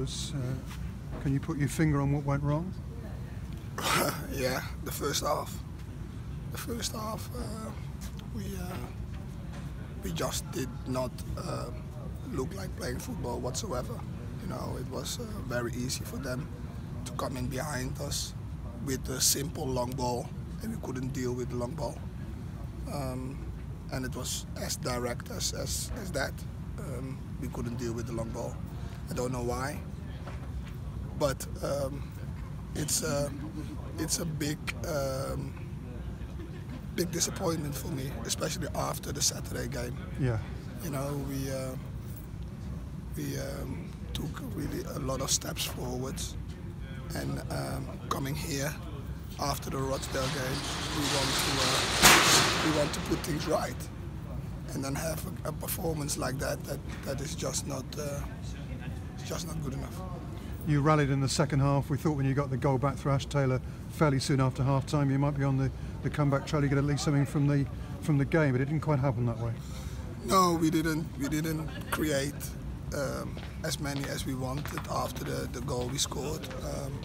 goalless. Can you put your finger on what went wrong? Yeah, the first half. The first half, we just did not look like playing football whatsoever. You know, it was very easy for them to come in behind us with a simple long ball, and we couldn't deal with the long ball. And it was as direct as that. We couldn't deal with the long ball. I don't know why, but it's a big disappointment for me, especially after the Saturday game. Yeah. You know, we took really a lot of steps forwards, and coming here after the Rochdale game, we want to put things right, and then have a performance like that is just not good enough. You rallied in the second half. We thought when you got the goal back through Ash Taylor fairly soon after half time, you might be on the comeback trail. You get at least something from the game, but it didn't quite happen that way. No, we didn't create as many as we wanted after the goal we scored.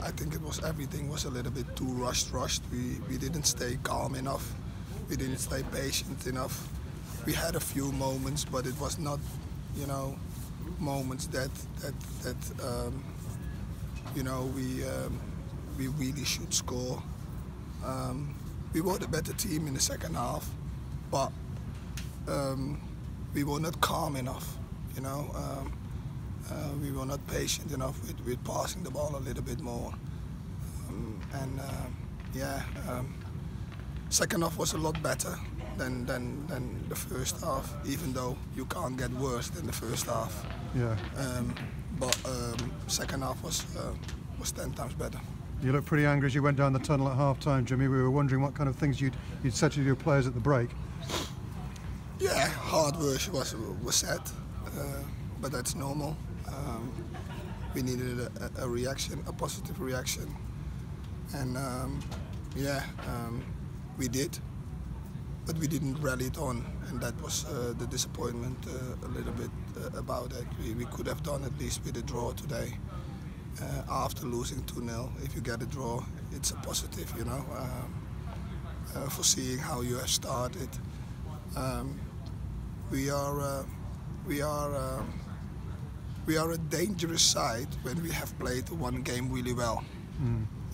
I think everything was a little bit too rushed. We didn't stay calm enough. We didn't stay patient enough. We had a few moments, but it was not, you know, moments that you know, we really should score. We were the better team in the second half, but we were not calm enough. You know, we were not patient enough with passing the ball a little bit more. Second half was a lot better than the first half, even though you can't get worse than the first half. Yeah. But second half was 10 times better. You looked pretty angry as you went down the tunnel at half time, Jimmy. We were wondering what kind of things you'd said to your players at the break. Yeah, hard words was said, but that's normal. We needed a reaction, a positive reaction, and we did, but we didn't rally it on, and that was the disappointment a little bit about it. We could have done at least with a draw today. After losing 2-0, if you get a draw, it's a positive, you know, for seeing how you have started. We are a dangerous side when we have played one game really well,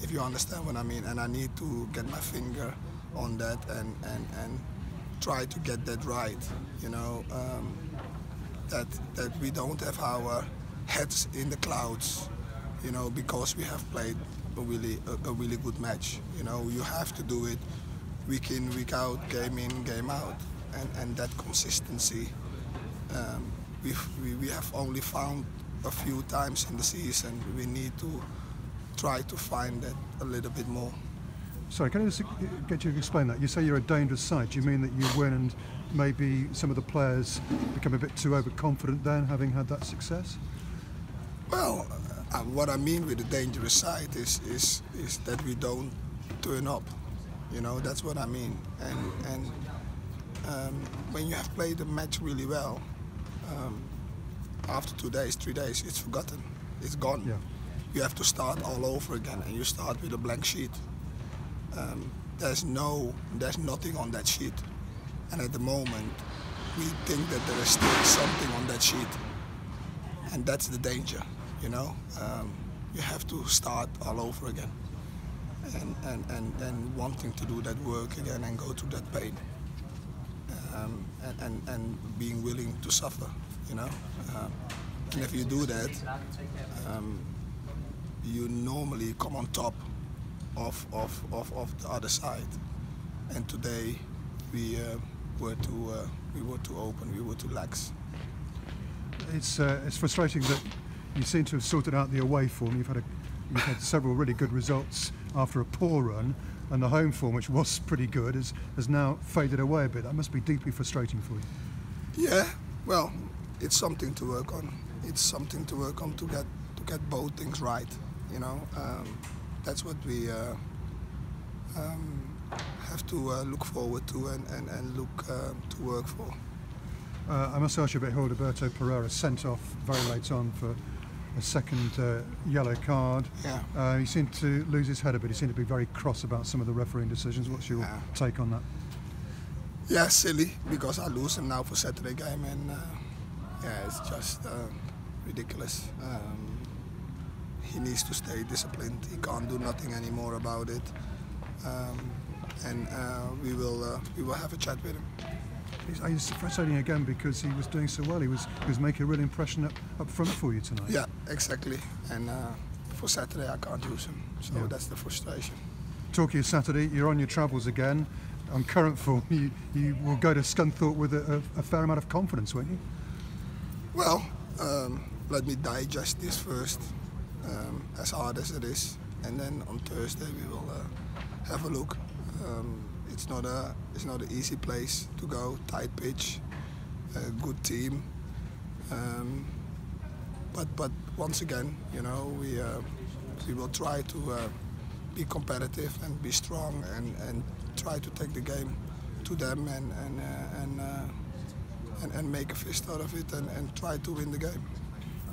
if you understand what I mean. And I need to get my finger on that and try to get that right, you know, that we don't have our heads in the clouds, you know, because we have played a really good match. You know, you have to do it week in, week out, game in, game out, and that consistency we have only found a few times in the season. We need to try to find that a little bit more. Sorry, can I just get you to explain that? You say you're a dangerous side. Do you mean that you win and maybe some of the players become a bit too overconfident then, having had that success? Well, what I mean with the dangerous side is that we don't turn up. You know, that's what I mean. And when you have played the match really well, after 2 days, 3 days, it's forgotten. It's gone. Yeah. You have to start all over again, and you start with a blank sheet. There's nothing on that sheet, and at the moment, we think that there is still something on that sheet, and that's the danger. You know, you have to start all over again, and wanting to do that work again and go through that pain, and being willing to suffer. You know, and if you do that, you normally come on top of the other side. And today we were too open, we were too lax. It's frustrating that you seem to have sorted out the away form. You've had several really good results after a poor run, and the home form, which was pretty good, has now faded away a bit. That must be deeply frustrating for you. Yeah, well, it's something to work on. It's something to work on to get both things right. You know, that's what we have to look forward to and look to work for. I must ask you about Hildeberto Pereira, sent off very late on for a second yellow card. Yeah. He seemed to lose his head a bit. He seemed to be very cross about some of the refereeing decisions. What's your take on that? Yeah, silly, because I lose him now for Saturday game, and yeah, it's just ridiculous. He needs to stay disciplined. He can't do nothing anymore about it, and we will have a chat with him. It's frustrating again because he was doing so well. He was making a real impression up front for you tonight. Yeah, exactly. And for Saturday I can't use him, so that's the frustration. Talking of Saturday, you're on your travels again. On current form, you will go to Scunthorpe with a fair amount of confidence, won't you? Well, let me digest this first, as hard as it is, and then on Thursday we will have a look. It's not an easy place to go. Tight pitch, a good team, but once again, you know, we will try to be competitive and be strong and try to take the game to them and make a fist out of it and try to win the game.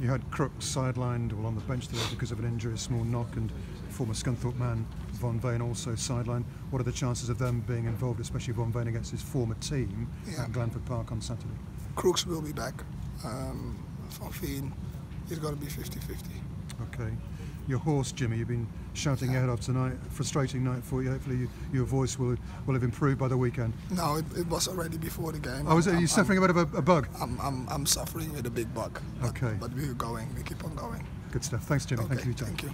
You had Crooks sidelined, well, on the bench today because of an injury, a small knock, and former Scunthorpe man Von Veen also sidelined. What are the chances of them being involved, especially Von Veen against his former team at Glanford Park on Saturday? Crooks will be back. Van Veen is going to be 50-50. Okay. Your horse, Jimmy, you've been shouting ahead of tonight. Frustrating night for you. Hopefully your voice will have improved by the weekend. No, it was already before the game. Oh, are you suffering a bit of a bug? I'm suffering with a big bug. Okay. But we're going. We keep on going. Good stuff. Thanks, Jimmy. Okay, Thank you. Thank you.